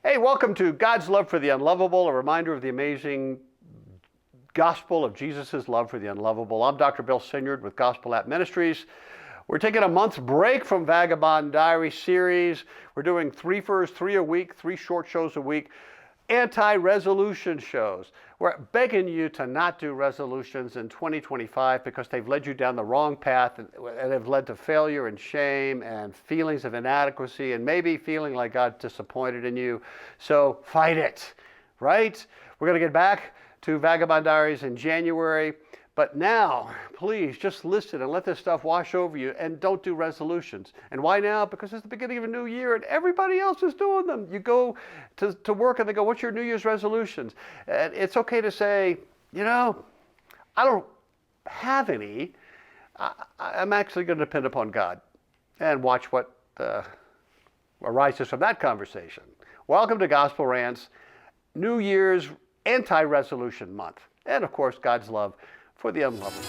Hey, welcome to God's Love for the Unlovable, a reminder of the amazing gospel of Jesus' love for the unlovable. I'm Dr. Bill Senyard with Gospel App Ministries. We're taking a month's break from Vagabond Diaries series. We're doing three a week, 3 short shows a week, anti-resolution shows. We're begging you to not do resolutions in 2025 because they've led you down the wrong path and have led to failure and shame and feelings of inadequacy and maybe feeling like God's disappointed in you. So fight it, right? We're going to get back to Vagabond Diaries in January. But now, please just listen and let this stuff wash over you and don't do resolutions. And why now? Because it's the beginning of a new year and everybody else is doing them. You go to work and they go, what's your New Year's resolutions? And it's okay to say, I don't have any. I'm actually going to depend upon God and watch what arises from that conversation. Welcome to Gospel Rant's New Year's Anti-Resolution Month. And of course, God's love for the unlovable.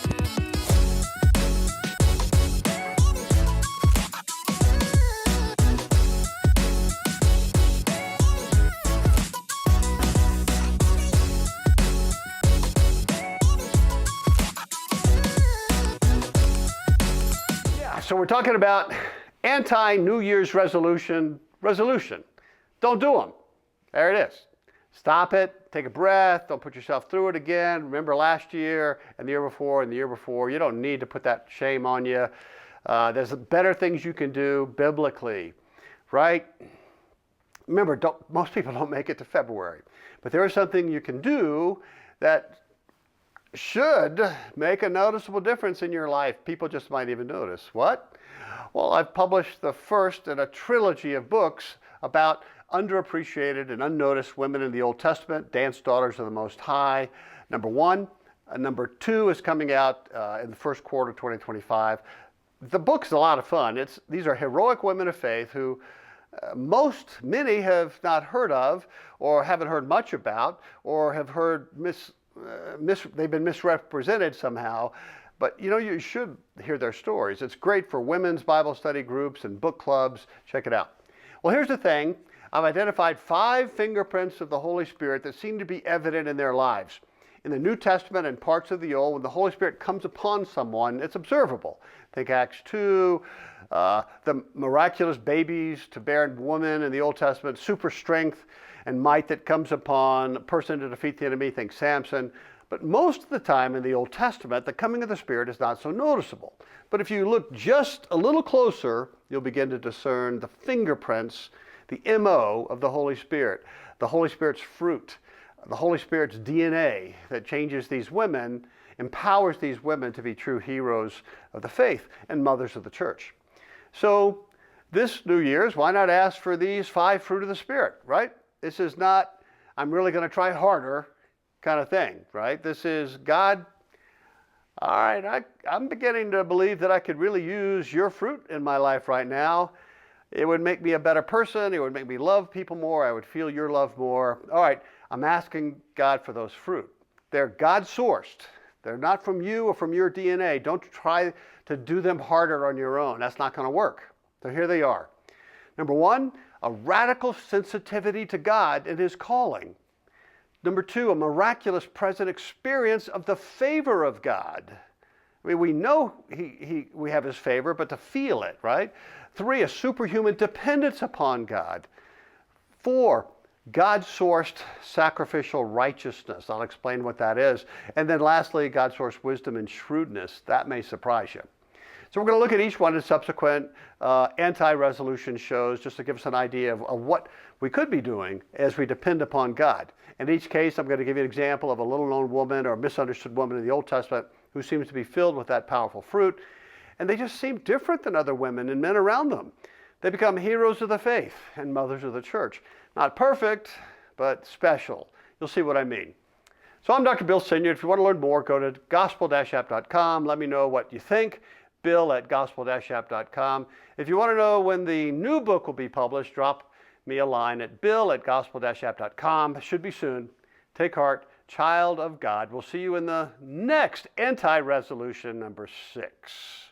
So we're talking about anti-New Year's resolution. Don't do them. There it is. Stop it, take a breath, don't put yourself through it again. Remember last year and the year before and the year before. You don't need to put that shame on you. There's better things you can do biblically, right? Remember, most people don't make it to February, but there is something you can do that should make a noticeable difference in your life. People just might even notice. What? Well, I've published the first in a trilogy of books about underappreciated and unnoticed women in the Old Testament, dance daughters of the Most High, number 1. Number 2 is coming out in the first quarter of 2025. The book's a lot of fun. These are heroic women of faith who many have not heard of or haven't heard much about or have heard they've been misrepresented somehow. But you should hear their stories. It's great for women's Bible study groups and book clubs. Check it out. Well, here's the thing. I've identified 5 fingerprints of the Holy Spirit that seem to be evident in their lives. In the New Testament and parts of the Old, when the Holy Spirit comes upon someone, it's observable. Think Acts 2, the miraculous babies to bear women in the Old Testament, super strength and might that comes upon a person to defeat the enemy, think Samson. But most of the time in the Old Testament, the coming of the Spirit is not so noticeable. But if you look just a little closer, you'll begin to discern the fingerprints, the MO of the Holy Spirit, the Holy Spirit's fruit, the Holy Spirit's DNA that changes these women, empowers these women to be true heroes of the faith and mothers of the church. So this New Year's, why not ask for these 5 fruit of the Spirit, right? This is not, I'm really going to try harder kind of thing, right? This is, God, all right, I'm beginning to believe that I could really use your fruit in my life right now. It would make me a better person. It would make me love people more. I would feel your love more. All right, I'm asking God for those fruit. They're God-sourced. They're not from you or from your DNA. Don't try to do them harder on your own. That's not going to work. So here they are. Number 1, a radical sensitivity to God and His calling. Number 2, a miraculous present experience of the favor of God. I mean, we know we have His favor, but to feel it, right? 3, a superhuman dependence upon God. 4, God-sourced sacrificial righteousness. I'll explain what that is. And then lastly, God-sourced wisdom and shrewdness. That may surprise you. So we're going to look at each one in subsequent anti-resolution shows just to give us an idea of what we could be doing as we depend upon God. In each case, I'm going to give you an example of a little-known woman or misunderstood woman in the Old Testament who seems to be filled with that powerful fruit. And they just seem different than other women and men around them. They become heroes of the faith and mothers of the church. Not perfect, but special. You'll see what I mean. So I'm Dr. Bill Senyard. If you want to learn more, go to gospel-app.com. Let me know what you think. Bill@gospel-app.com. If you want to know when the new book will be published, drop me a line at bill@gospel-app.com. It should be soon. Take heart, child of God. We'll see you in the next anti-resolution number 6.